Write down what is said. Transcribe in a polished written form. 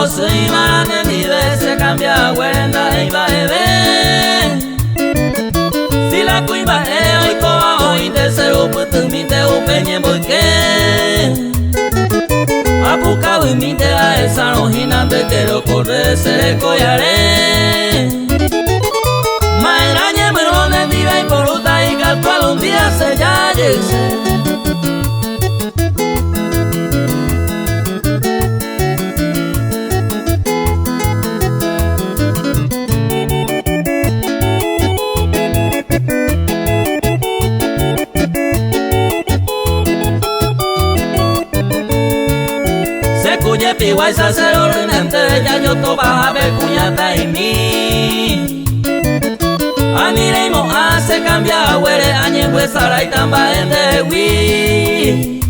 soy mane vive se cambia huenda y va a ver. Si la cuiva es hoy coa hoy de ser un puto mite un peñe porque apuca hoy mite a esa rojina de quiero correr se coyaré. Mairañe me lo vive y por ruta y calcual un día se ya llegue. Cuye piwa y sacerdote ya yo to baja ver cuñata y mi aniremo hace cambia huere añe pues sara y tamba en de wi